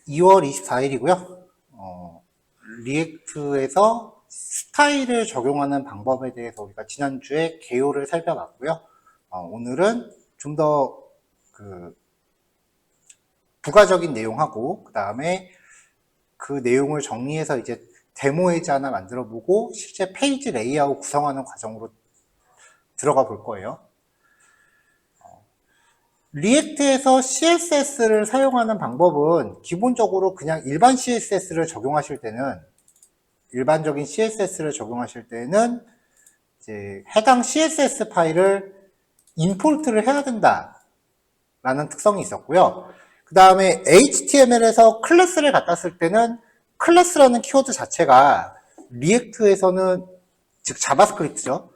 2월 24일이고요. 리액트에서 스타일을 적용하는 방법에 대해서 우리가 지난주에 개요를 살펴봤고요. 오늘은 좀 더 부가적인 내용하고 그 다음에 그 내용을 정리해서 이제 데모 해지 하나 만들어 보고 실제 페이지 레이아웃 구성하는 과정으로 들어가 볼 거예요. 리액트에서 CSS를 사용하는 방법은 기본적으로 그냥 일반 CSS를 적용하실 때는 일반적인 CSS를 적용하실 때는 이제 해당 CSS 파일을 임포트를 해야 된다라는 특성이 있었고요. 그 다음에 HTML에서 클래스를 갖다 쓸 때는 클래스라는 키워드 자체가 리액트에서는 즉 자바스크립트죠.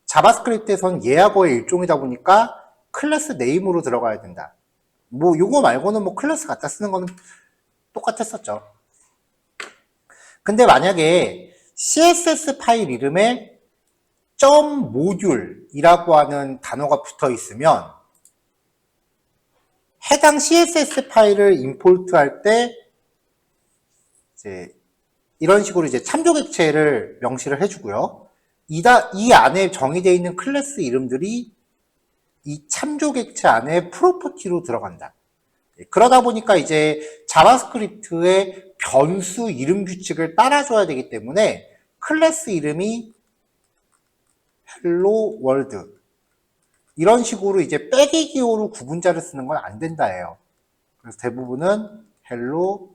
자바스크립트에서는 예하고의 일종이다 보니까 클래스 네임으로 들어가야 된다. 뭐 요거 말고는 뭐 클래스 갖다 쓰는 거는 똑같았었죠. 근데 만약에 CSS 파일 이름에 .모듈이라고 하는 단어가 붙어 있으면 해당 CSS 파일을 임포트 할 때 이제 이런 식으로 이제 참조 객체를 명시를 해주고요. 이 안에 정의되어 있는 클래스 이름들이 이 참조 객체 안에 프로퍼티로 들어간다. 그러다 보니까 이제 자바스크립트의 변수 이름 규칙을 따라줘야 되기 때문에 클래스 이름이 헬로 월드 이런 식으로 이제 빼기 기호로 구분자를 쓰는 건 안 된다예요. 그래서 대부분은 헬로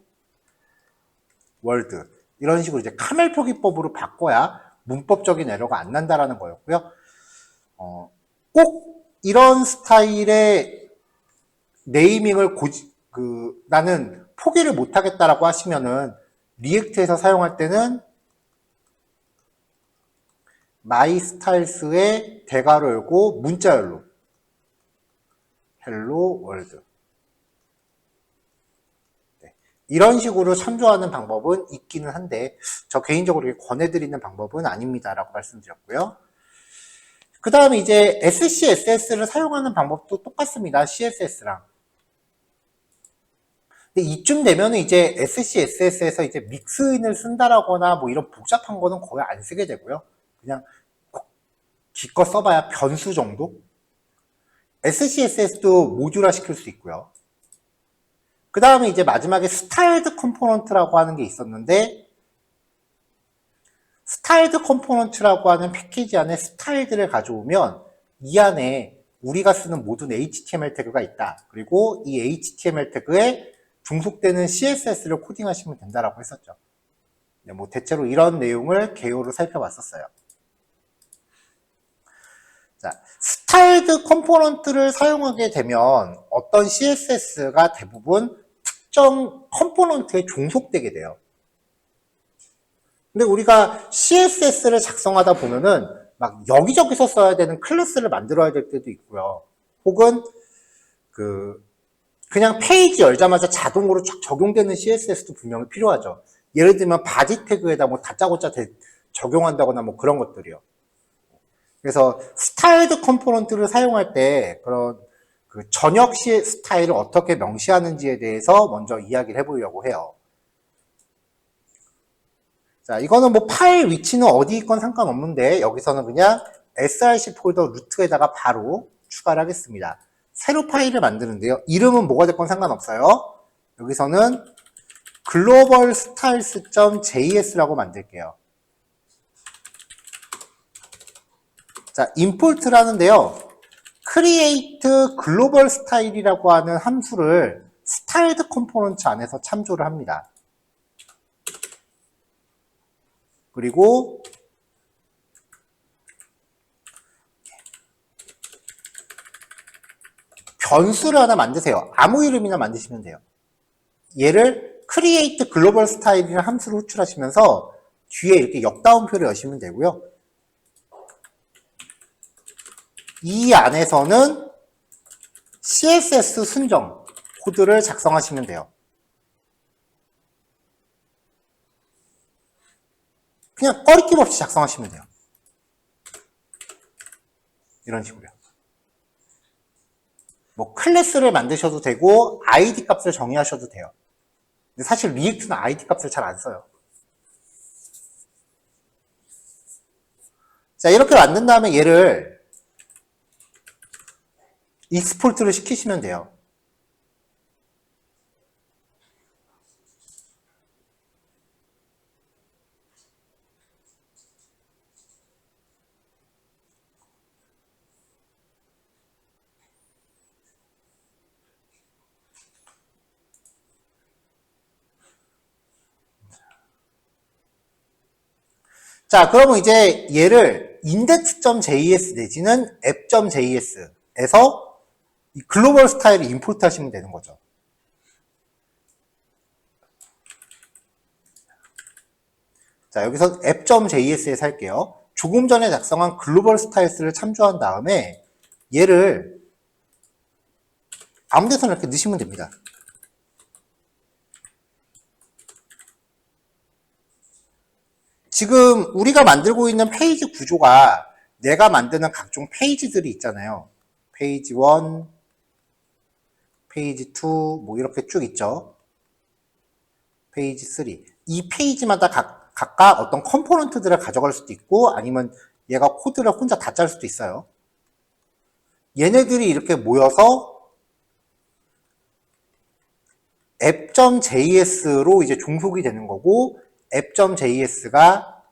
월드 이런 식으로 이제 카멜 표기법으로 바꿔야 문법적인 에러가 안 난다라는 거였고요. 꼭 이런 스타일의 네이밍을 나는 포기를 못 하겠다라고 하시면은 리액트에서 사용할 때는 마이스타일스의 대괄호 열고 문자열로 헬로 월드 이런 식으로 참조하는 방법은 있기는 한데 저 개인적으로 권해드리는 방법은 아닙니다라고 말씀드렸고요. 그 다음에 이제 SCSS를 사용하는 방법도 똑같습니다. CSS랑. 근데 이쯤 되면은 이제 SCSS에서 이제 믹스인을 쓴다라거나 뭐 이런 복잡한 거는 거의 안 쓰게 되고요. 그냥 기껏 써봐야 변수 정도? SCSS도 모듈화 시킬 수 있고요. 그 다음에 이제 마지막에 스타일드 컴포넌트라고 하는 게 있었는데 스타일드 컴포넌트라고 하는 패키지 안에 스타일드를 가져오면 이 안에 우리가 쓰는 모든 HTML 태그가 있다. 그리고 이 HTML 태그에 중속되는 CSS를 코딩하시면 된다라고 했었죠. 네, 뭐 대체로 이런 내용을 개요로 살펴봤었어요. 자, 스타일드 컴포넌트를 사용하게 되면 어떤 CSS가 대부분 특정 컴포넌트에 종속되게 돼요. 근데 우리가 CSS를 작성하다 보면은 막 여기저기서 써야 되는 클래스를 만들어야 될 때도 있고요. 혹은 그냥 페이지 열자마자 자동으로 쫙 적용되는 CSS도 분명히 필요하죠. 예를 들면 바디 태그에다 뭐 다짜고짜 적용한다거나 뭐 그런 것들이요. 그래서 스타일드 컴포넌트를 사용할 때 그런 전역 스타일을 어떻게 명시하는지에 대해서 먼저 이야기를 해보려고 해요. 자, 이거는 뭐 파일 위치는 어디 있건 상관없는데 여기서는 그냥 src 폴더 루트에다가 바로 추가를 하겠습니다. 새로 파일을 만드는데요. 이름은 뭐가 됐건 상관없어요. 여기서는 글로벌 스타일스.js라고 만들게요. 자, 임포트를 하는데요. create global style이라고 하는 함수를 스타일드 컴포넌트 안에서 참조를 합니다. 그리고 변수를 하나 만드세요. 아무 이름이나 만드시면 돼요. 얘를 create global style이라는 함수를 호출하시면서 뒤에 이렇게 역다운표를 여시면 되고요. 이 안에서는 CSS 순정 코드를 작성하시면 돼요. 그냥 꺼리낌 없이 작성하시면 돼요. 이런 식으로요. 뭐 클래스를 만드셔도 되고 아이디 값을 정의하셔도 돼요. 근데 사실 리액트는 id 값을 잘 안 써요. 자, 이렇게 만든 다음에 얘를 익스포트를 시키시면 돼요. 자, 그러면 이제 얘를 index.js 내지는 app.js에서 이 글로벌 스타일을 임포트 하시면 되는 거죠. 자, 여기서 app.js에 살게요. 조금 전에 작성한 글로벌 스타일스를 참조한 다음에 얘를 아무 데서나 이렇게 넣으시면 됩니다. 지금 우리가 만들고 있는 페이지 구조가 내가 만드는 각종 페이지들이 있잖아요. 페이지 1, 페이지 2, 뭐 이렇게 쭉 있죠. 페이지 3. 이 페이지마다 각각 어떤 컴포넌트들을 가져갈 수도 있고 아니면 얘가 코드를 혼자 다 짤 수도 있어요. 얘네들이 이렇게 모여서 app.js로 이제 종속이 되는 거고 app.js가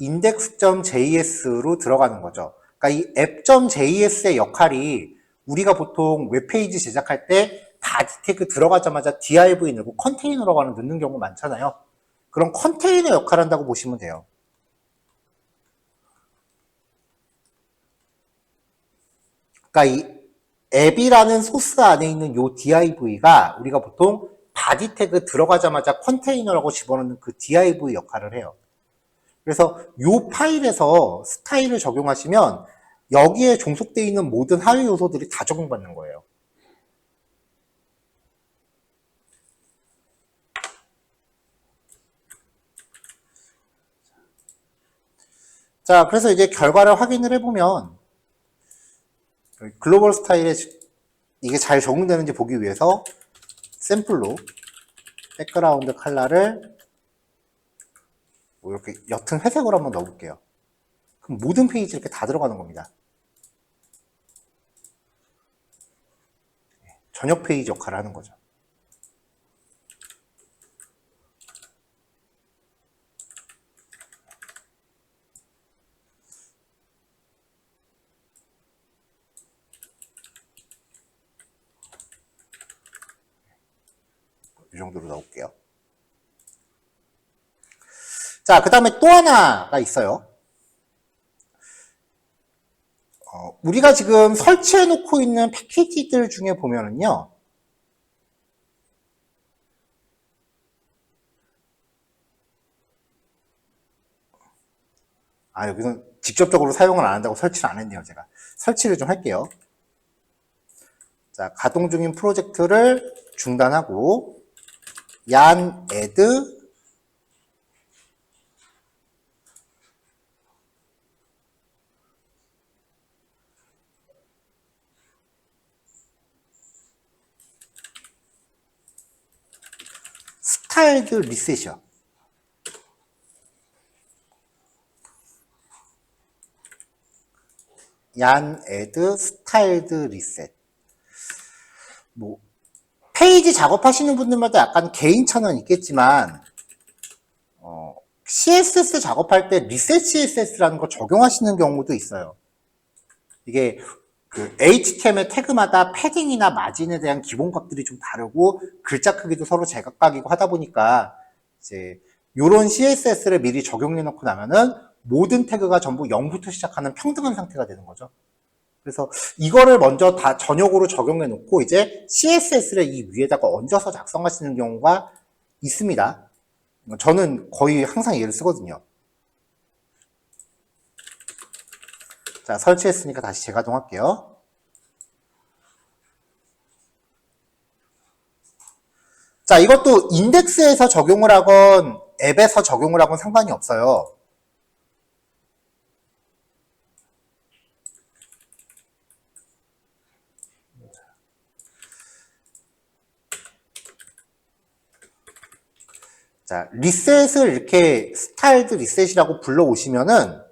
index.js로 들어가는 거죠. 그러니까 이 app.js의 역할이 우리가 보통 웹페이지 제작할 때 바디 태그 들어가자마자 div 넣고 컨테이너라고 하는 넣는 경우 많잖아요. 그런 컨테이너 역할을 한다고 보시면 돼요. 그러니까 이 앱이라는 소스 안에 있는 요 div가 우리가 보통 바디 태그 들어가자마자 컨테이너라고 집어넣는 그 div 역할을 해요. 그래서 요 파일에서 스타일을 적용하시면 여기에 종속되어 있는 모든 하위 요소들이 다 적용받는 거예요. 자, 그래서 이제 결과를 확인을 해보면 글로벌 스타일에 이게 잘 적용되는지 보기 위해서 샘플로 백그라운드 컬러를 뭐 이렇게 옅은 회색으로 한번 넣어볼게요. 그럼 모든 페이지 이렇게 다 들어가는 겁니다. 전역 페이지 역할을 하는 거죠. 이 정도로 넣을게요. 자, 그 다음에 또 하나가 있어요. 우리가 지금 설치해 놓고 있는 패키지들 중에 보면은요. 여기서 직접적으로 사용을 안 한다고 설치를 안 했네요, 제가. 설치를 좀 할게요. 자, 가동 중인 프로젝트를 중단하고 yarn add 스타일드 리셋이요. yarn add styled reset. 뭐 페이지 작업하시는 분들마다 약간 개인차는 있겠지만 CSS 작업할 때 리셋 CSS라는 거 적용하시는 경우도 있어요. 이게 그 HTML 태그마다 패딩이나 마진에 대한 기본값들이 좀 다르고 글자 크기도 서로 제각각이고 하다 보니까 이제 요런 CSS를 미리 적용해 놓고 나면은 모든 태그가 전부 0부터 시작하는 평등한 상태가 되는 거죠. 그래서 이거를 먼저 다 전역으로 적용해 놓고 이제 CSS를 이 위에다가 얹어서 작성하시는 경우가 있습니다. 저는 거의 항상 얘를 쓰거든요. 자, 설치했으니까 다시 재가동할게요. 자, 이것도 인덱스에서 적용을 하건 앱에서 적용을 하건 상관이 없어요. 자, 리셋을 이렇게 스타일드 리셋이라고 불러오시면은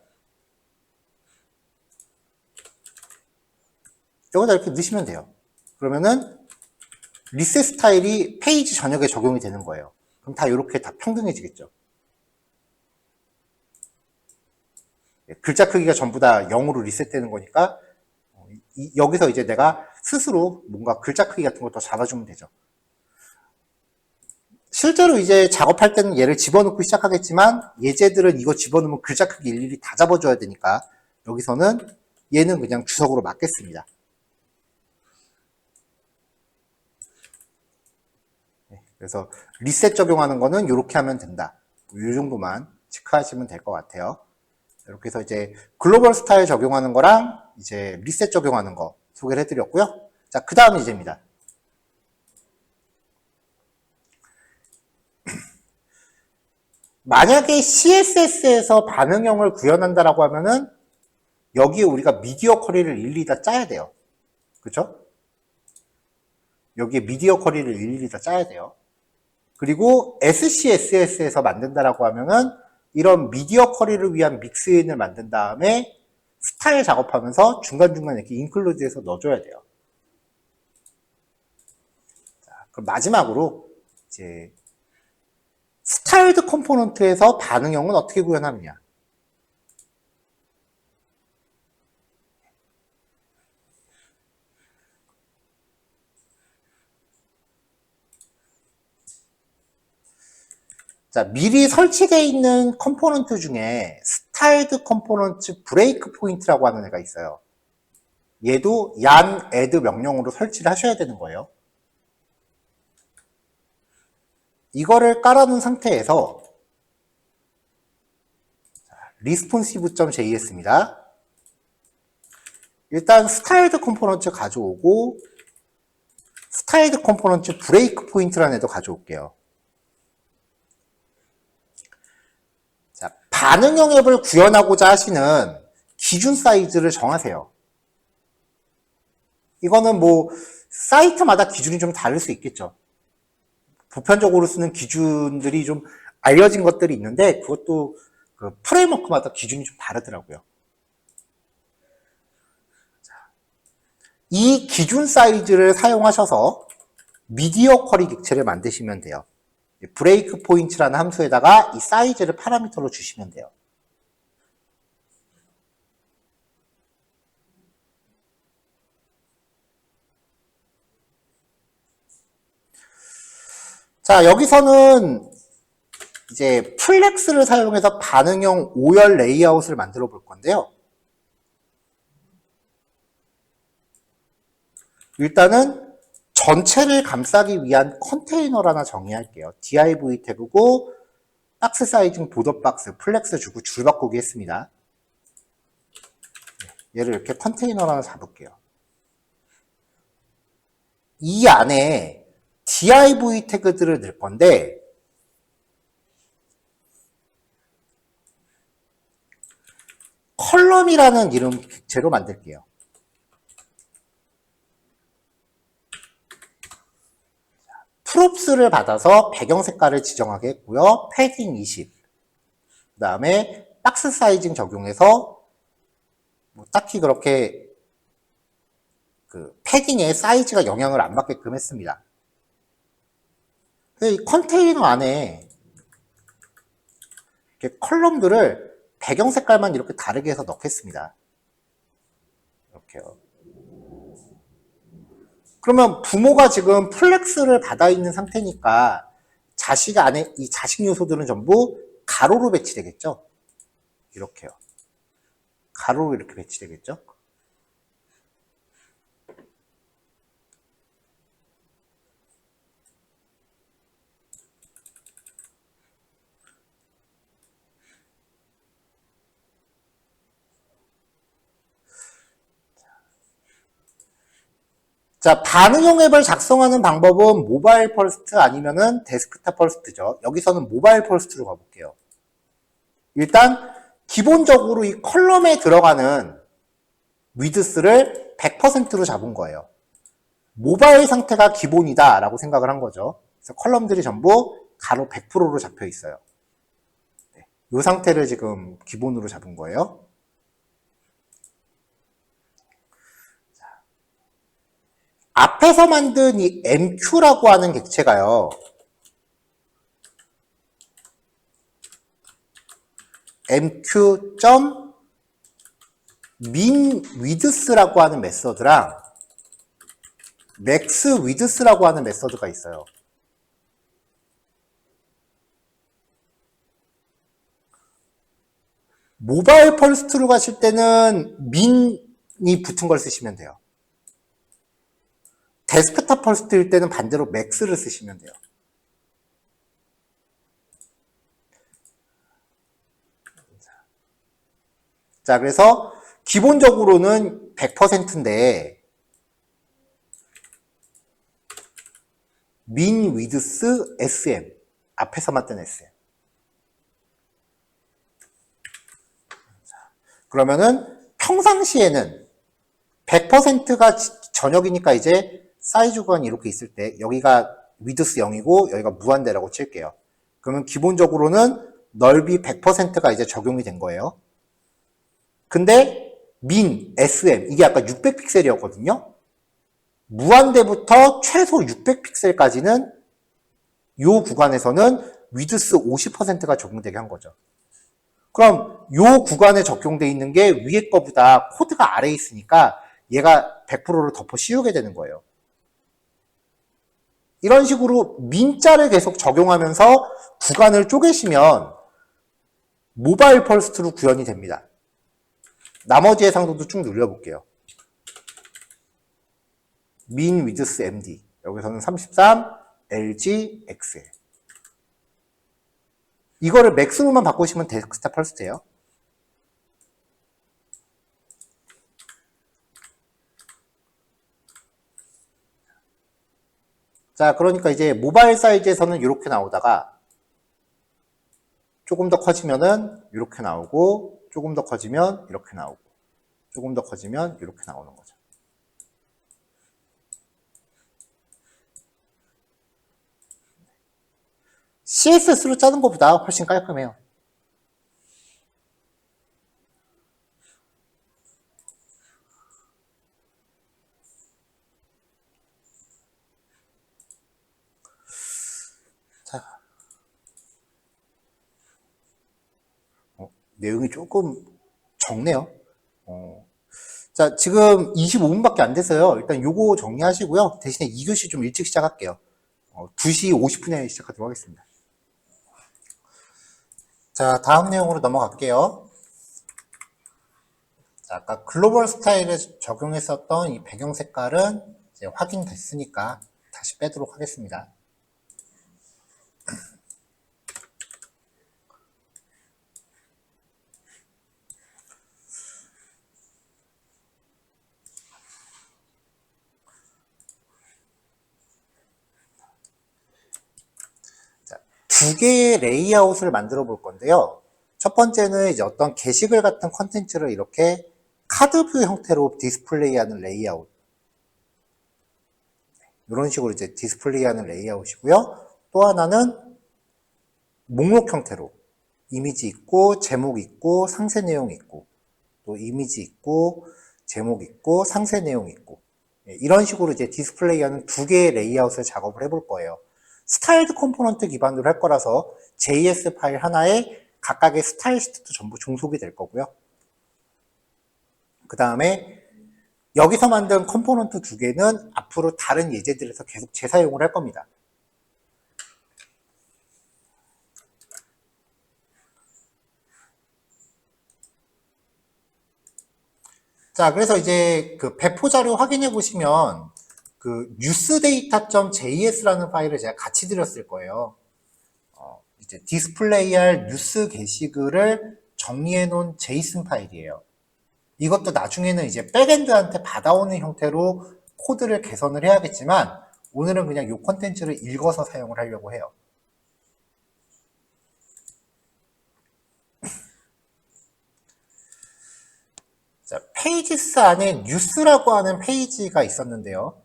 여기다 이렇게 넣으시면 돼요. 그러면은 리셋 스타일이 페이지 전역에 적용이 되는 거예요. 그럼 다 이렇게 다 평등해지겠죠. 글자 크기가 전부 다 0으로 리셋되는 거니까 여기서 이제 내가 스스로 뭔가 글자 크기 같은 거 더 잡아주면 되죠. 실제로 이제 작업할 때는 얘를 집어넣고 시작하겠지만 예제들은 이거 집어넣으면 글자 크기 일일이 다 잡아줘야 되니까 여기서는 얘는 그냥 주석으로 맞겠습니다. 그래서 리셋 적용하는 거는 이렇게 하면 된다. 이 정도만 체크하시면 될 것 같아요. 이렇게 해서 이제 글로벌 스타일 적용하는 거랑 이제 리셋 적용하는 거 소개를 해드렸고요. 자, 그 다음 이제입니다. 만약에 CSS에서 반응형을 구현한다라고 하면은 여기에 우리가 미디어 쿼리를 일일이 다 짜야 돼요. 그렇죠? 여기에 미디어 쿼리를 일일이 다 짜야 돼요. 그리고 SCSS에서 만든다라고 하면은 이런 미디어 쿼리를 위한 믹스인을 만든 다음에 스타일 작업하면서 중간중간 이렇게 인클루드해서 넣어줘야 돼요. 자, 그럼 마지막으로 이제 스타일드 컴포넌트에서 반응형은 어떻게 구현하느냐. 자, 미리 설치되어 있는 컴포넌트 중에 스타일드 컴포넌트 브레이크 포인트라고 하는 애가 있어요. 얘도 yan add 명령으로 설치를 하셔야 되는 거예요. 이거를 깔아놓은 상태에서 responsive.js입니다. 일단 스타일드 컴포넌트 가져오고 스타일드 컴포넌트 브레이크 포인트라는 애도 가져올게요. 자, 반응형 앱을 구현하고자 하시는 기준 사이즈를 정하세요. 이거는 뭐 사이트마다 기준이 좀 다를 수 있겠죠. 보편적으로 쓰는 기준들이 좀 알려진 것들이 있는데 그것도 그 프레임워크마다 기준이 좀 다르더라고요. 이 기준 사이즈를 사용하셔서 미디어 쿼리 객체를 만드시면 돼요. 브레이크 포인트라는 함수에다가 이 사이즈를 파라미터로 주시면 돼요. 자, 여기서는 이제 플렉스를 사용해서 반응형 오열 레이아웃을 만들어 볼 건데요. 일단은 전체를 감싸기 위한 컨테이너를 하나 정의할게요. div 태그고 박스 사이징 보더 박스 플렉스 주고 줄 바꾸기 했습니다. 얘를 이렇게 컨테이너를 하나 잡을게요. 이 안에 div 태그들을 넣을 건데 컬럼이라는 이름 객체로 만들게요. 프롭스를 받아서 배경 색깔을 지정하게 했고요. 패딩 20. 그 다음에 박스 사이징 적용해서 뭐 딱히 그렇게 그 패딩의 사이즈가 영향을 안 받게끔 했습니다. 이 컨테이너 안에 이렇게 컬럼들을 배경 색깔만 이렇게 다르게 해서 넣겠습니다. 이렇게요. 그러면 부모가 지금 플렉스를 받아 있는 상태니까 자식 안에 이 자식 요소들은 전부 가로로 배치되겠죠. 이렇게요. 가로로 이렇게 배치되겠죠. 자, 반응형 앱을 작성하는 방법은 모바일 퍼스트 아니면은 데스크탑 퍼스트죠. 여기서는 모바일 퍼스트로 가볼게요. 일단 기본적으로 이 컬럼에 들어가는 위드스를 100%로 잡은 거예요. 모바일 상태가 기본이다 라고 생각을 한 거죠. 그래서 컬럼들이 전부 가로 100%로 잡혀 있어요. 네. 이 상태를 지금 기본으로 잡은 거예요. 앞에서 만든 이 MQ라고 하는 객체가요. MQ.minWidth라고 하는 메서드랑 maxWidth라고 하는 메서드가 있어요. 모바일 펄스트로 가실 때는 min이 붙은 걸 쓰시면 돼요. 데스크탑 펄스트일 때는 반대로 max를 쓰시면 돼요. 자, 그래서 기본적으로는 100%인데 min width sm 앞에서 맞던 sm. 그러면은 평상시에는 100%가 전역이니까 이제 사이즈 구간이 이렇게 있을 때 여기가 width 0이고 여기가 무한대라고 칠게요. 그러면 기본적으로는 넓이 100%가 이제 적용이 된 거예요. 근데 min sm 이게 아까 600픽셀이었거든요. 무한대부터 최소 600픽셀까지는 이 구간에서는 위드스 50%가 적용되게 한 거죠. 그럼 이 구간에 적용되어 있는 게 위에 거보다 코드가 아래에 있으니까 얘가 100%를 덮어 씌우게 되는 거예요. 이런 식으로 민자를 계속 적용하면서 구간을 쪼개시면 모바일 펄스트로 구현이 됩니다. 나머지 해상도도 쭉 눌려볼게요. min width md 여기서는 33 lg xl 이거를 맥스로만 바꾸시면 데스크탑 펄스트예요. 자, 그러니까 이제 모바일 사이즈에서는 이렇게 나오다가 조금 더 커지면은 이렇게 나오고 조금 더 커지면 이렇게 나오고 조금 더 커지면 이렇게 나오는 거죠. CSS로 짜는 것보다 훨씬 깔끔해요. 자, 내용이 조금 적네요. 자, 지금 25분밖에 안 됐어요. 일단 요거 정리하시고요. 대신에 2교시 좀 일찍 시작할게요. 2시 50분에 시작하도록 하겠습니다. 자, 다음 내용으로 넘어갈게요. 자, 아까 글로벌 스타일에 적용했었던 이 배경 색깔은 이제 확인됐으니까 다시 빼도록 하겠습니다. 두 개의 레이아웃을 만들어 볼 건데요. 첫 번째는 이제 어떤 게시글 같은 컨텐츠를 이렇게 카드뷰 형태로 디스플레이하는 레이아웃. 이런 식으로 이제 디스플레이하는 레이아웃이고요. 또 하나는 목록 형태로 이미지 있고 제목 있고 상세 내용 있고 또 이미지 있고 제목 있고 상세 내용 있고 이런 식으로 이제 디스플레이하는 두 개의 레이아웃을 작업을 해볼 거예요. 스타일드 컴포넌트 기반으로 할 거라서 JS 파일 하나에 각각의 스타일 시트도 전부 종속이 될 거고요. 그 다음에 여기서 만든 컴포넌트 두 개는 앞으로 다른 예제들에서 계속 재사용을 할 겁니다. 자, 그래서 이제 그 배포 자료 확인해 보시면 그 newsdata.js라는 파일을 제가 같이 드렸을 거예요. 이제 디스플레이할 뉴스 게시글을 정리해 놓은 제이슨 파일이에요. 이것도 나중에는 이제 백엔드한테 받아오는 형태로 코드를 개선을 해야겠지만 오늘은 그냥 이 콘텐츠를 읽어서 사용을 하려고 해요. 자, 페이지스 안에 뉴스라고 하는 페이지가 있었는데요.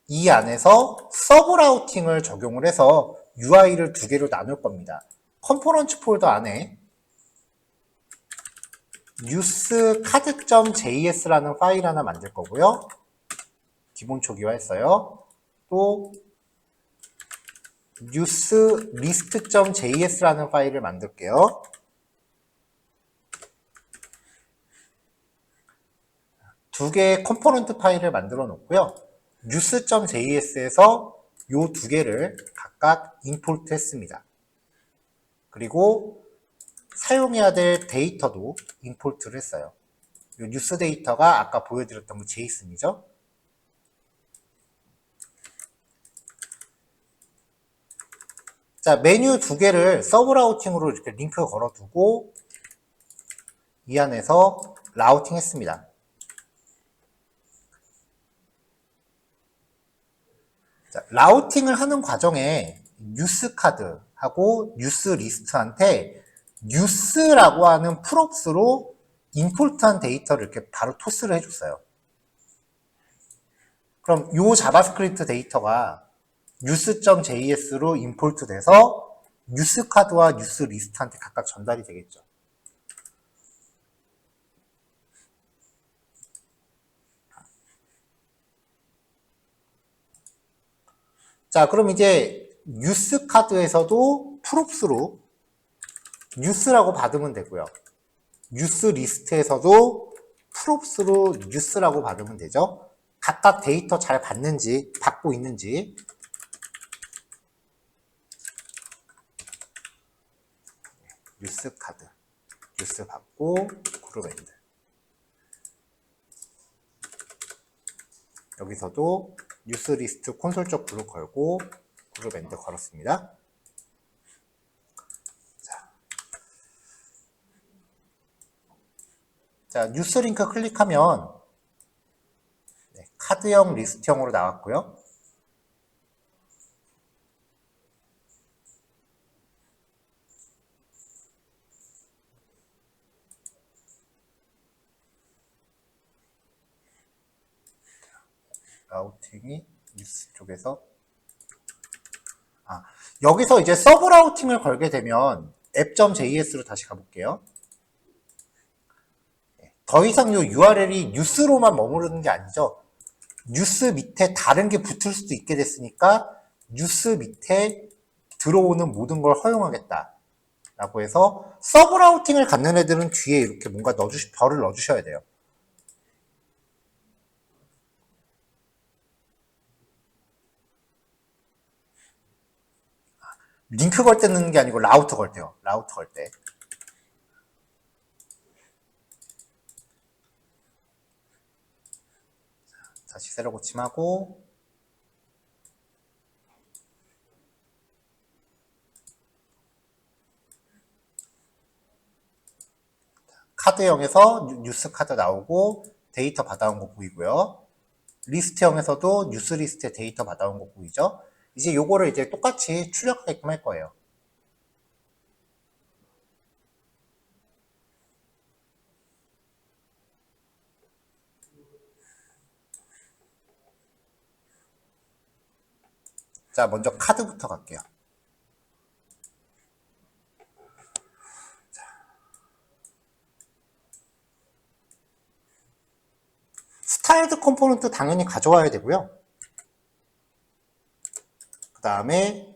이 안에서 서브 라우팅을 적용을 해서 UI를 두 개로 나눌 겁니다. 컴포넌트 폴더 안에 usecard.js라는 파일 하나 만들 거고요. 기본 초기화했어요. 또 uselist.js라는 파일을 만들게요. 두 개의 컴포넌트 파일을 만들어 놓고요. use.js에서 요 두 개를 각각 임포트 했습니다. 그리고 사용해야 될 데이터도 임포트를 했어요. 요 뉴스 데이터가 아까 보여드렸던 거 제이슨이죠. 자, 메뉴 두 개를 서브 라우팅으로 이렇게 링크 걸어두고 이 안에서 라우팅 했습니다. 자, 라우팅을 하는 과정에 뉴스 카드하고 뉴스 리스트한테 뉴스라고 하는 프롭스로 임포트한 데이터를 이렇게 바로 토스를 해줬어요. 그럼 요 자바스크립트 데이터가 news.js로 임포트 돼서 뉴스 카드와 뉴스 리스트한테 각각 전달이 되겠죠. 자, 그럼 이제 뉴스 카드에서도 프롭스로 뉴스라고 받으면 되고요. 뉴스 리스트에서도 프롭스로 뉴스라고 받으면 되죠. 각각 데이터 잘 받는지, 받고 있는지. 뉴스 카드, 뉴스 받고 그룹 엔드. 여기서도 뉴스 리스트 콘솔 쪽 블록 걸고 그룹 엔드 걸었습니다. 자, 뉴스 링크 클릭하면 카드형, 리스트형으로 나왔고요. 라우팅이 뉴스 쪽에서 여기서 이제 서브 라우팅을 걸게 되면 app.js로 다시 가볼게요. 더 이상 이 URL이 뉴스로만 머무르는 게 아니죠. 뉴스 밑에 다른 게 붙을 수도 있게 됐으니까 뉴스 밑에 들어오는 모든 걸 허용하겠다 라고 해서 서브 라우팅을 갖는 애들은 뒤에 이렇게 뭔가 별을 넣어주셔야 돼요. 링크 걸 때 넣는 게 아니고 라우터 걸 때요. 라우터 걸 때. 다시 새로 고침하고 카드형에서 뉴스 카드 나오고 데이터 받아온 거 보이고요. 리스트형에서도 뉴스 리스트에 데이터 받아온 거 보이죠? 이제 요거를 이제 똑같이 출력하게끔 할 거예요. 자, 먼저 카드부터 갈게요. 스타일드 컴포넌트 당연히 가져와야 되고요. 그 다음에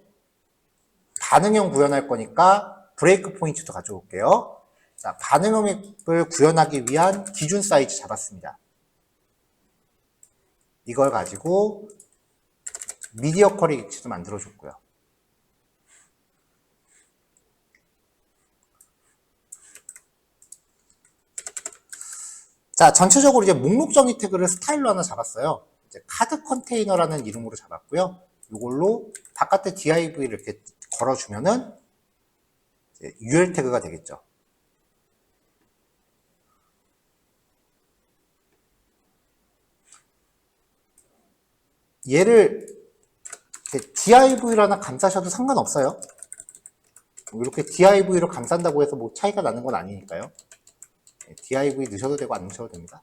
반응형 구현할 거니까 브레이크 포인트도 가져올게요. 자, 반응형을 구현하기 위한 기준 사이즈 잡았습니다. 이걸 가지고 미디어 쿼리 객체도 만들어줬고요. 자, 전체적으로 이제 목록 정의 태그를 스타일로 하나 잡았어요. 이제 카드 컨테이너라는 이름으로 잡았고요. 이걸로 바깥에 div를 이렇게 걸어주면은 이제 UL 태그가 되겠죠. 얘를 div로 하나 감싸셔도 상관없어요. 이렇게 div로 감싼다고 해서 뭐 차이가 나는 건 아니니까요. div 넣으셔도 되고 안 넣으셔도 됩니다.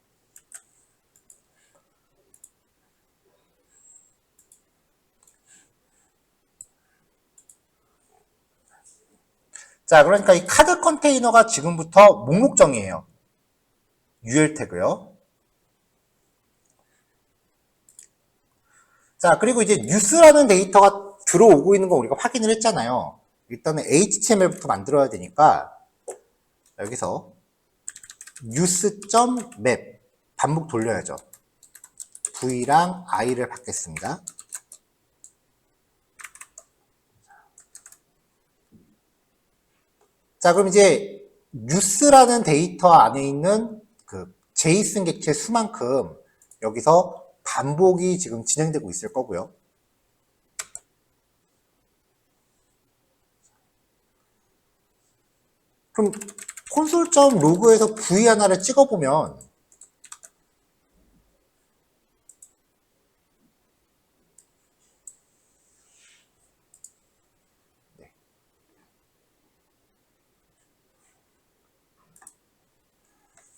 자, 그러니까 이 카드 컨테이너가 지금부터 목록정이에요. UL 태그요. 자, 그리고 이제 뉴스라는 데이터가 들어오고 있는 거 우리가 확인을 했잖아요. 일단은 HTML부터 만들어야 되니까 여기서 news.map 반복 돌려야죠. V랑 I를 받겠습니다. 자, 그럼 이제 뉴스라는 데이터 안에 있는 그 제이슨 객체 수만큼 여기서 반복이 지금 진행되고 있을 거고요. 그럼 콘솔.로그에서 V 하나를 찍어보면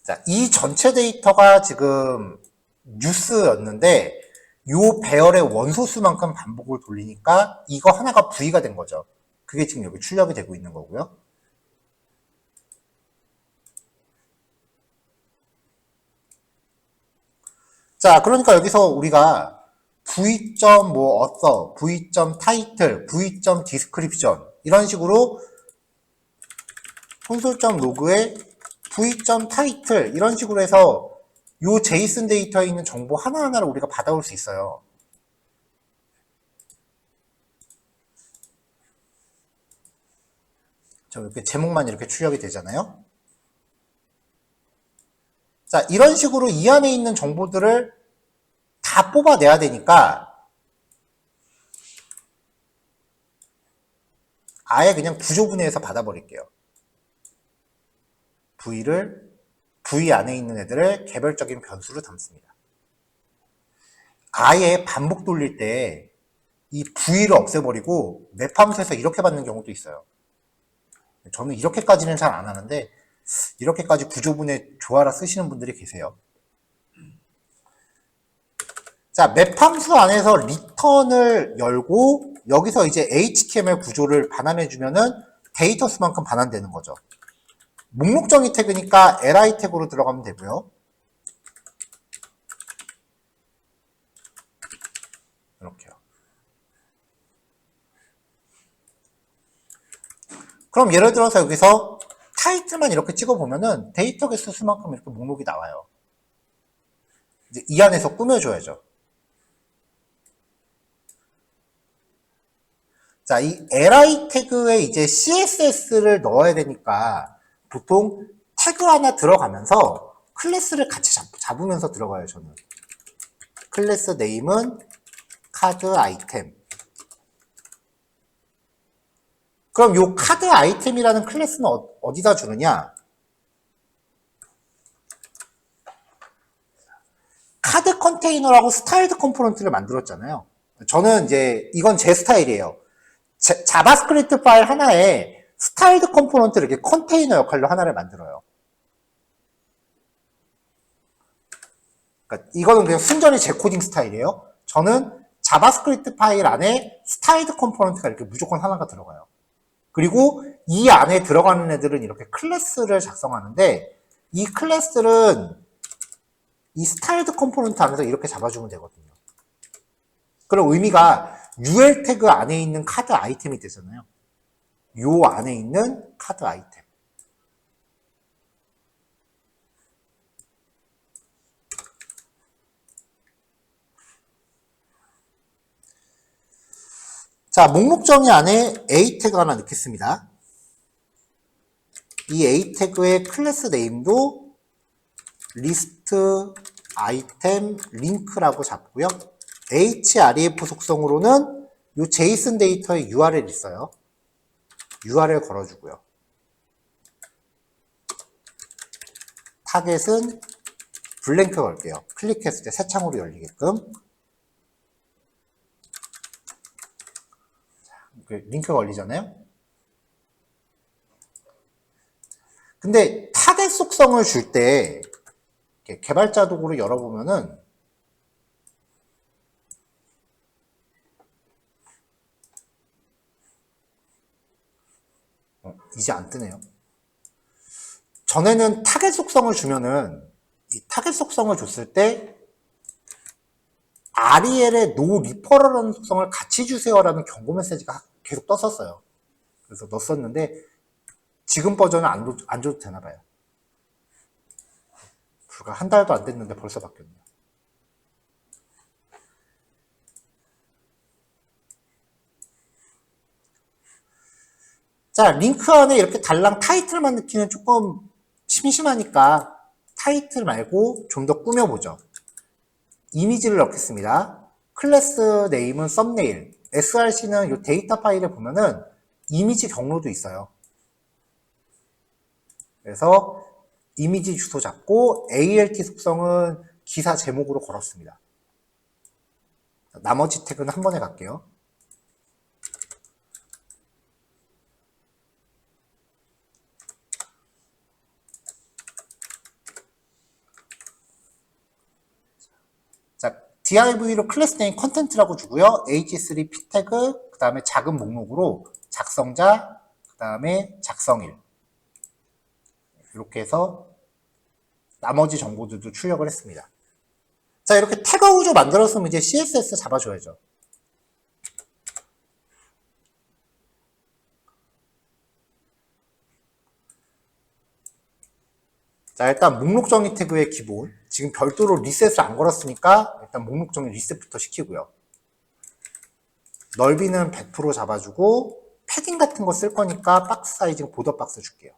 자, 이 전체 데이터가 지금 뉴스였는데 요 배열의 원소수만큼 반복을 돌리니까 이거 하나가 V가 된 거죠. 그게 지금 여기 출력이 되고 있는 거고요. 자, 그러니까 여기서 우리가 v.author, v.title, v.description 이런 식으로 콘솔.로그에 v.title 이런 식으로 해서 요 제이슨 데이터에 있는 정보 하나하나를 우리가 받아올 수 있어요. 저 이렇게 제목만 이렇게 출력이 되잖아요. 자, 이런 식으로 이 안에 있는 정보들을 다 뽑아내야 되니까 아예 그냥 부조분해해서 받아버릴게요. V를 V 안에 있는 애들을 개별적인 변수로 담습니다. 아예 반복 돌릴 때 이 V를 없애버리고 맵함수에서 이렇게 받는 경우도 있어요. 저는 이렇게까지는 잘 안 하는데 이렇게까지 구조분해 조화라 쓰시는 분들이 계세요. 자, 맵함수 안에서 리턴을 열고 여기서 이제 HTML 구조를 반환해주면은 데이터 수만큼 반환되는 거죠. 목록정의 태그니까 li 태그로 들어가면 되고요. 이렇게요. 그럼 예를 들어서 여기서 타이틀만 이렇게 찍어보면은 데이터 개수 수만큼 이렇게 목록이 나와요. 이제 이 안에서 꾸며줘야죠. 자, 이 li 태그에 이제 css를 넣어야 되니까 보통 태그 하나 들어가면서 클래스를 같이 잡으면서 들어가요, 저는. 클래스 네임은 카드 아이템. 그럼 요 카드 아이템이라는 클래스는 어디다 주느냐? 카드 컨테이너라고 스타일드 컴포넌트를 만들었잖아요. 저는 이제 이건 제 스타일이에요. 자바스크립트 파일 하나에 스타일드 컴포넌트를 이렇게 컨테이너 역할로 하나를 만들어요. 그러니까 이거는 그냥 순전히 제 코딩 스타일이에요. 저는 자바스크립트 파일 안에 스타일드 컴포넌트가 이렇게 무조건 하나가 들어가요. 그리고 이 안에 들어가는 애들은 이렇게 클래스를 작성하는데 이 클래스들은 이 스타일드 컴포넌트 안에서 이렇게 잡아주면 되거든요. 그럼 의미가 UL 태그 안에 있는 카드 아이템이 되잖아요. 요 안에 있는 카드 아이템. 자, 목록 정의 안에 A 태그 하나 넣겠습니다. 이 A 태그의 클래스 네임도 리스트 아이템 링크라고 잡고요. href 속성으로는 이 제이슨 데이터에 URL 있어요. URL 걸어주고요. 타겟은 블랭크 걸게요. 클릭했을 때 새 창으로 열리게끔. 링크 걸리잖아요. 근데 타겟 속성을 줄 때 개발자 도구를 열어보면은 이제 안 뜨네요. 전에는 타겟 속성을 주면은 이 타겟 속성을 줬을 때 REL의 no referral라는 속성을 같이 주세요라는 경고 메시지가 계속 떴었어요. 그래서 넣었었는데 지금 버전은 안 줘도 되나 봐요. 불과 한 달도 안 됐는데 벌써 바뀌었네요. 자, 링크 안에 이렇게 달랑 타이틀만 넣기는 조금 심심하니까 타이틀 말고 좀 더 꾸며보죠. 이미지를 넣겠습니다. 클래스 네임은 썸네일. src는 이 데이터 파일에 보면은 이미지 경로도 있어요. 그래서 이미지 주소 잡고 alt 속성은 기사 제목으로 걸었습니다. 나머지 태그는 한 번에 갈게요. 자, div로 클래스 네임 컨텐츠라고 주고요. h3 p 태그, 그 다음에 작은 목록으로 작성자, 그 다음에 작성일. 이렇게 해서 나머지 정보들도 출력을 했습니다. 자, 이렇게 태그 구조 만들었으면 이제 CSS 잡아줘야죠. 자, 일단 목록 정의 태그의 기본. 지금 별도로 리셋을 안 걸었으니까 일단 목록 정의 리셋부터 시키고요. 넓이는 100% 잡아주고 패딩 같은 거 쓸 거니까 박스 사이즈 보더 박스 줄게요.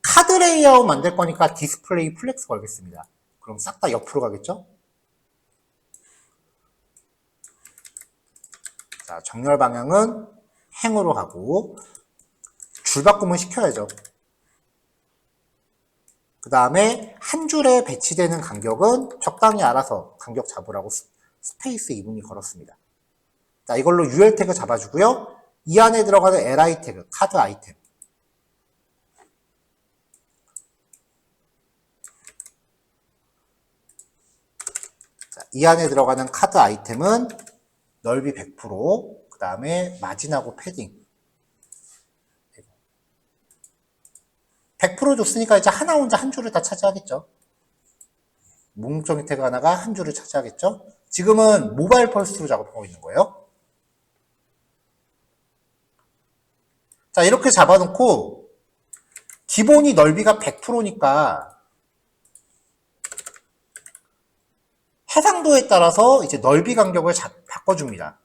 카드 레이아웃 만들 거니까 디스플레이 플렉스 걸겠습니다. 그럼 싹 다 옆으로 가겠죠? 자, 정렬 방향은 행으로 하고 줄 바꿈은 시켜야죠. 그 다음에 한 줄에 배치되는 간격은 적당히 알아서 간격 잡으라고 스페이스 2분이 걸었습니다. 자, 이걸로 UL 태그 잡아주고요. 이 안에 들어가는 LI 태그, 카드 아이템. 자, 이 안에 들어가는 카드 아이템은 넓이 100%, 그 다음에 마진하고 패딩. 100% 줬으니까 이제 하나 혼자 한 줄을 다 차지하겠죠. 목록정의 태그 하나가 한 줄을 차지하겠죠. 지금은 모바일 펄스로 작업하고 있는 거예요. 자, 이렇게 잡아놓고 기본이 넓이가 100%니까 해상도에 따라서 이제 넓이 간격을 바꿔줍니다.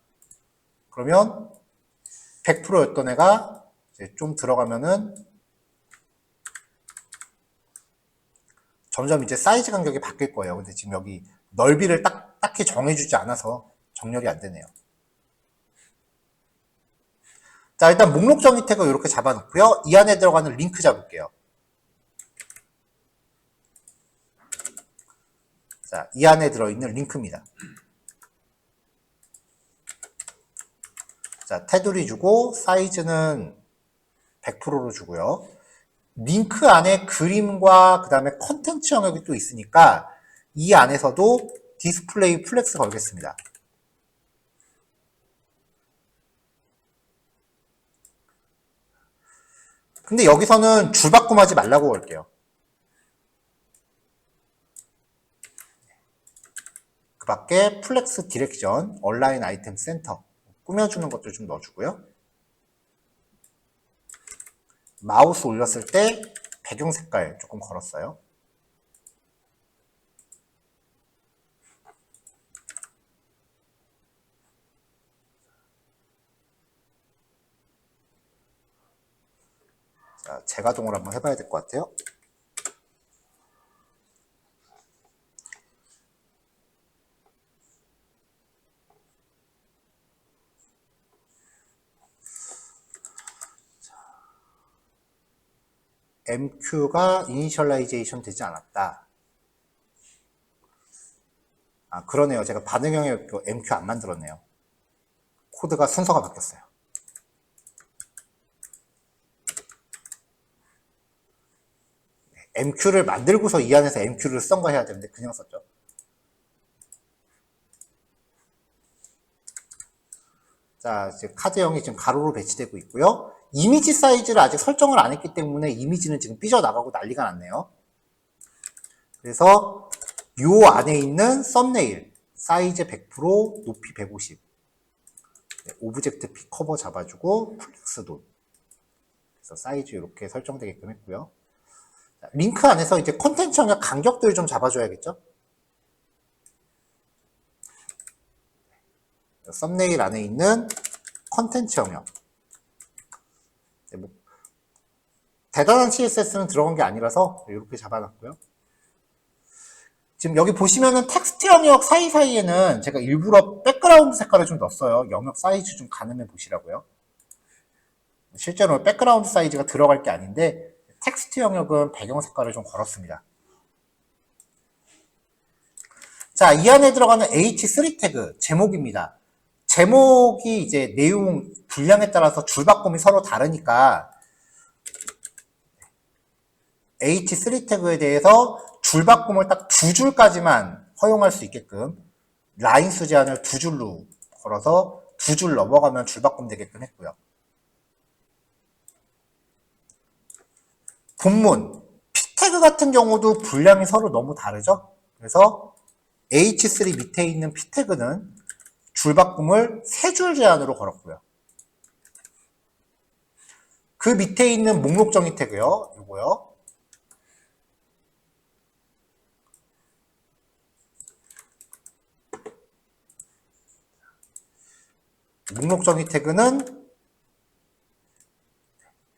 그러면 100%였던 애가 이제 좀 들어가면은 점점 이제 사이즈 간격이 바뀔 거예요. 근데 지금 여기 넓이를 딱히 정해주지 않아서 정렬이 안 되네요. 자, 일단 목록 정의 태그 이렇게 잡아놓고요. 이 안에 들어가는 링크 잡을게요. 자, 이 안에 들어있는 링크입니다. 자, 테두리 주고 사이즈는 100%로 주고요. 링크 안에 그림과 그 다음에 컨텐츠 영역이 또 있으니까 이 안에서도 디스플레이 플렉스 걸겠습니다. 근데 여기서는 줄 바꿈하지 말라고 걸게요. 그 밖에 플렉스 디렉션, 얼라인 아이템 센터 꾸며주는 것도 좀 넣어주고요. 마우스 올렸을 때 배경 색깔 조금 걸었어요. 자, 재가동을 한번 해봐야 될 것 같아요. MQ가 이니셜라이제이션 되지 않았다. 아, 그러네요. 제가 반응형의 MQ 안 만들었네요. 코드가 순서가 바뀌었어요. MQ를 만들고서 이 안에서 MQ를 쓴 거 해야 되는데 그냥 썼죠. 자, 자, 이제 카드형이 지금 가로로 배치되고 있고요. 이미지 사이즈를 아직 설정을 안 했기 때문에 이미지는 지금 삐져나가고 난리가 났네요. 그래서 요 안에 있는 썸네일 사이즈 100%, 높이 150, 오브젝트 피 커버 잡아주고 플렉스 돈. 그래서 사이즈 이렇게 설정되게끔 했고요. 자, 링크 안에서 이제 컨텐츠 영역 간격들 좀 잡아줘야겠죠? 썸네일 안에 있는 컨텐츠 영역. 뭐 대단한 CSS는 들어간 게 아니라서 이렇게 잡아놨고요. 지금 여기 보시면은 텍스트 영역 사이사이에는 제가 일부러 백그라운드 색깔을 좀 넣었어요. 영역 사이즈 좀 가늠해 보시라고요. 실제로 백그라운드 사이즈가 들어갈 게 아닌데 텍스트 영역은 배경 색깔을 좀 걸었습니다. 자, 이 안에 들어가는 H3 태그 제목입니다. 제목이 이제 내용 분량에 따라서 줄바꿈이 서로 다르니까 H3 태그에 대해서 줄바꿈을 딱 2줄까지만 허용할 수 있게끔 라인 수 제한을 2줄로 걸어서 2줄 넘어가면 줄바꿈 되게끔 했고요. 본문, P 태그 같은 경우도 분량이 서로 너무 다르죠? 그래서 H3 밑에 있는 P 태그는 줄바꿈을 3줄 제한으로 걸었고요. 그 밑에 있는 목록 정의 태그요. 요거요. 목록 정의 태그는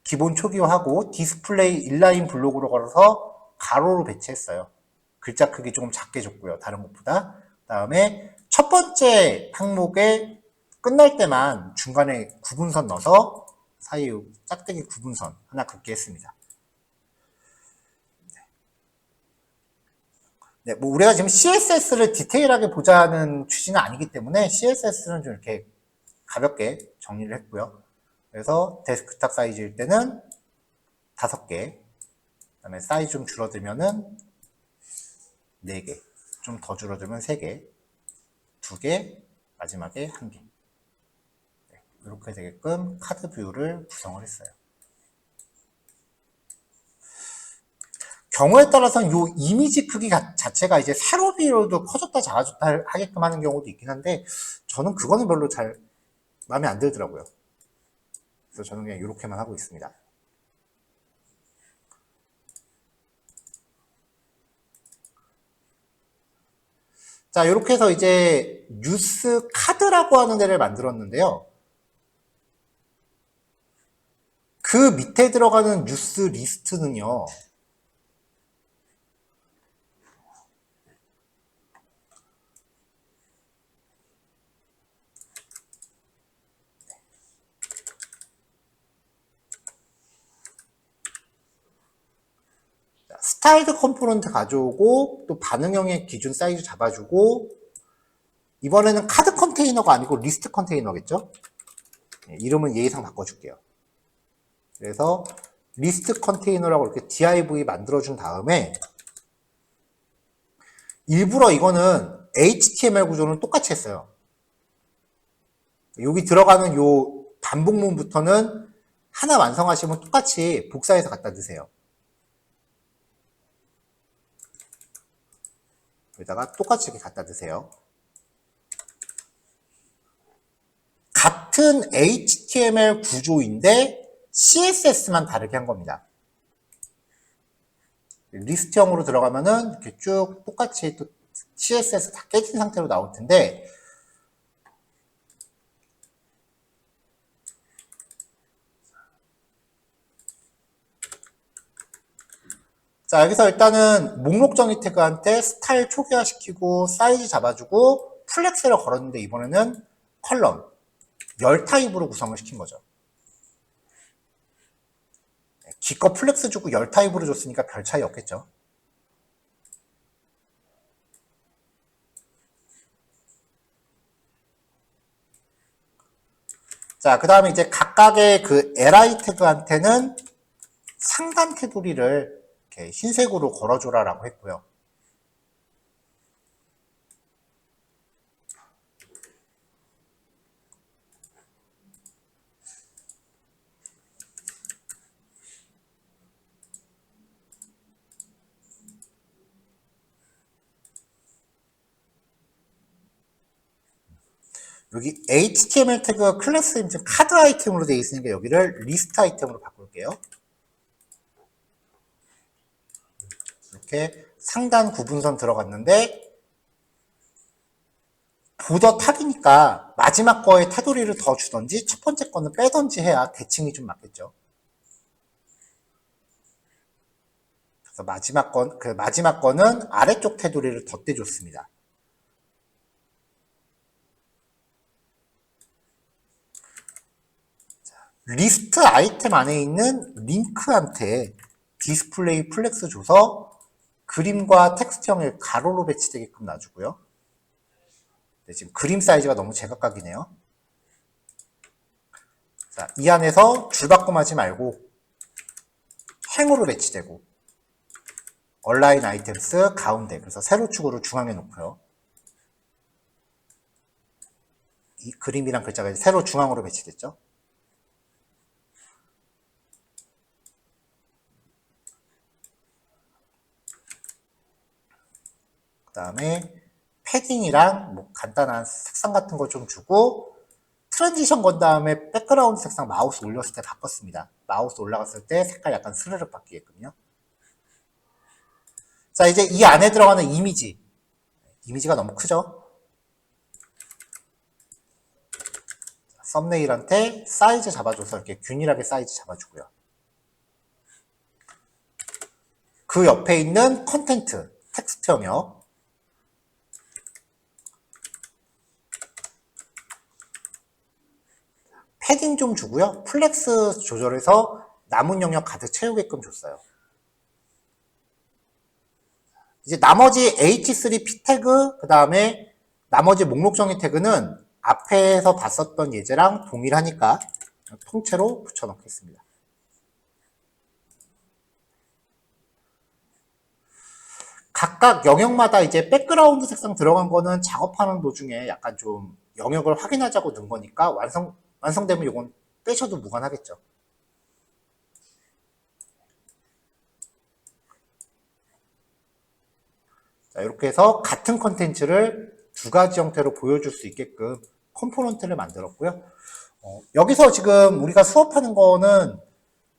기본 초기화하고 디스플레이 인라인 블록으로 걸어서 가로로 배치했어요. 글자 크기 조금 작게 줬고요. 다른 것보다. 그 다음에 첫 번째 항목에 끝날 때만 중간에 구분선 넣어서 사이 짝대기 구분선 하나 긋게 했습니다. 네, 뭐 우리가 지금 CSS를 디테일하게 보자는 취지는 아니기 때문에 CSS는 좀 이렇게 가볍게 정리를 했고요. 그래서 데스크탑 사이즈일 때는 5개, 그 다음에 사이즈 좀 줄어들면은 4개, 좀 더 줄어들면 3개, 2개, 마지막에 1개. 네, 이렇게 되게끔 카드 뷰를 구성을 했어요. 경우에 따라서는 이 이미지 크기 자체가 이제 세로비로도 커졌다 작아졌다 하게끔 하는 경우도 있긴 한데 저는 그거는 별로 잘 마음에 안 들더라고요. 그래서 저는 그냥 이렇게만 하고 있습니다. 자, 이렇게 해서 이제 뉴스 카드라고 하는 데를 만들었는데요. 그 밑에 들어가는 뉴스 리스트는요. 스타일드 컴포넌트 가져오고 또 반응형의 기준 사이즈 잡아주고 이번에는 카드 컨테이너가 아니고 리스트 컨테이너겠죠? 네, 이름은 예의상 바꿔줄게요. 그래서 리스트 컨테이너라고 이렇게 div 만들어준 다음에 일부러 이거는 HTML 구조는 똑같이 했어요. 여기 들어가는 요 반복문부터는 하나 완성하시면 똑같이 복사해서 갖다 드세요. 여기다가 똑같이 이렇게 갖다 드세요. 같은 HTML 구조인데 CSS만 다르게 한 겁니다. 리스트형으로 들어가면은 이렇게 쭉 똑같이 또 CSS 다 깨진 상태로 나올 텐데 자, 여기서 일단은 목록 정의 태그한테 스타일 초기화시키고 사이즈 잡아주고 플렉스를 걸었는데 이번에는 컬럼 열 타입으로 구성을 시킨 거죠. 기껏 플렉스 주고 열 타입으로 줬으니까 별 차이 없겠죠. 자, 그 다음에 이제 각각의 그 li 태그한테는 상단 테두리를 이렇게 흰색으로 걸어줘라라고 했고요. 여기 HTML 태그가 클래스 이미지 카드 아이템으로 되어 있으니까 여기를 리스트 아이템으로 바꿀게요. 이렇게 상단 구분선 들어갔는데 보더 탁이니까 마지막 거에 테두리를 더 주던지 첫 번째 거는 빼던지 해야 대칭이 좀 맞겠죠. 그래서 마지막 거는 아래쪽 테두리를 덧대줬습니다. 리스트 아이템 안에 있는 링크한테 디스플레이 플렉스 줘서 그림과 텍스트형을 가로로 배치되게끔 놔주고요. 네, 지금 그림 사이즈가 너무 제각각이네요. 자, 이 안에서 줄바꿈하지 말고 행으로 배치되고 얼라인 아이템스 가운데, 그래서 세로축으로 중앙에 놓고요. 이 그림이랑 글자가 세로 중앙으로 배치됐죠. 그 다음에 패딩이랑 뭐 간단한 색상 같은 거 좀 주고 트랜지션 건 다음에 백그라운드 색상 마우스 올렸을 때 바꿨습니다. 마우스 올라갔을 때 색깔 약간 스르륵 바뀌게끔요. 자, 이제 이 안에 들어가는 이미지가 너무 크죠? 썸네일한테 사이즈 잡아줘서 이렇게 균일하게 사이즈 잡아주고요. 그 옆에 있는 컨텐트, 텍스트 영역 패딩 좀 주고요. 플렉스 조절해서 남은 영역 가득 채우게끔 줬어요. 이제 나머지 H3P 태그, 그 다음에 나머지 목록 정의 태그는 앞에서 봤었던 예제랑 동일하니까 통째로 붙여넣겠습니다. 각각 영역마다 이제 백그라운드 색상 들어간 거는 작업하는 도중에 약간 좀 영역을 확인하자고 넣은 거니까 완성되면 이건 빼셔도 무관하겠죠. 자, 이렇게 해서 같은 컨텐츠를 두 가지 형태로 보여줄 수 있게끔 컴포넌트를 만들었고요. 여기서 지금 우리가 수업하는 거는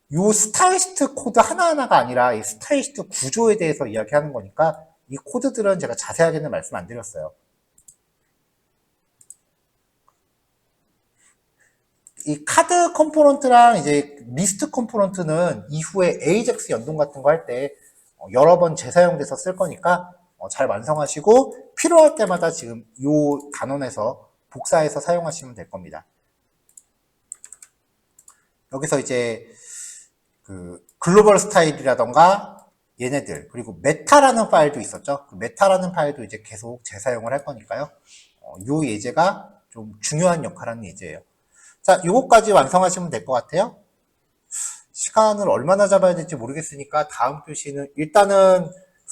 이 스타일시트 코드 하나하나가 아니라 이 스타일시트 구조에 대해서 이야기하는 거니까 이 코드들은 제가 자세하게는 말씀 안 드렸어요. 이 카드 컴포넌트랑 이제 리스트 컴포넌트는 이후에 AJAX 연동 같은 거 할 때 여러 번 재사용돼서 쓸 거니까 잘 완성하시고 필요할 때마다 지금 이 단원에서 복사해서 사용하시면 될 겁니다. 여기서 이제 그 글로벌 스타일이라던가 얘네들, 그리고 메타라는 파일도 있었죠. 그 메타라는 파일도 이제 계속 재사용을 할 거니까요. 이 예제가 좀 중요한 역할을 하는 예제예요. 자, 요거까지 완성하시면 될 것 같아요. 시간을 얼마나 잡아야 될지 모르겠으니까 다음 교시는 일단은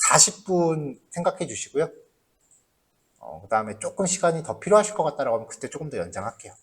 40분 생각해 주시고요. 그 다음에 조금 시간이 더 필요하실 것 같다라고 하면 그때 조금 더 연장할게요.